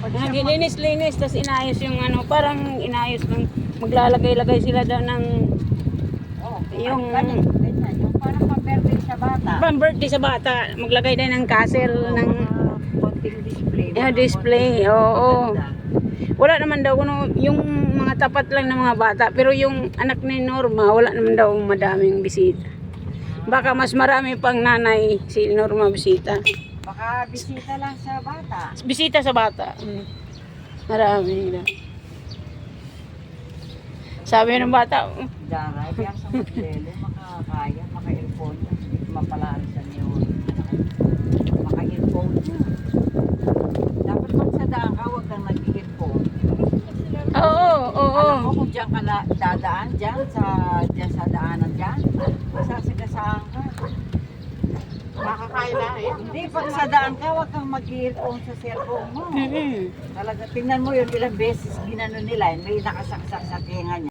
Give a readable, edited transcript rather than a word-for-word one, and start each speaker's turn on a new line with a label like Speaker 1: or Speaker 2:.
Speaker 1: Linis-linis, tapos inayos yung ano, parang inayos ng maglalagay-lagay sila daw ng yung
Speaker 2: yung parang pang-birthday sa bata.
Speaker 1: pang-birthday sa bata. Maglagay din ng castle ng
Speaker 2: Konting display.
Speaker 1: display. Oo. Wala naman daw yung mga tapat lang ng mga bata, pero yung anak ni Norma, wala naman daw madaming bisita. Baka mas marami pang nanay si Norma bisita.
Speaker 2: Baka bisita lang sa bata.
Speaker 1: Bisita sa bata. Marami na. Sabi ng bata,
Speaker 2: Daray, kaya sa modelo, makakaya, maka-earphone na. Hindi ko mapalarisan yun. Maka-earphone na. Dapat kung sa daan ka, huwag kang nag-earphone.
Speaker 1: oo.
Speaker 2: Alam mo kung diyan ka na dadaan, diyan sa daanan diyan, masasagasaan ka.
Speaker 3: Makakain na eh.
Speaker 2: Hindi, pag sa daan ka, huwag kang mag-earphone sa cellphone mo. Talaga, tingnan mo yun, ilang beses ginano nila, may nakasaksak sa tinga niya.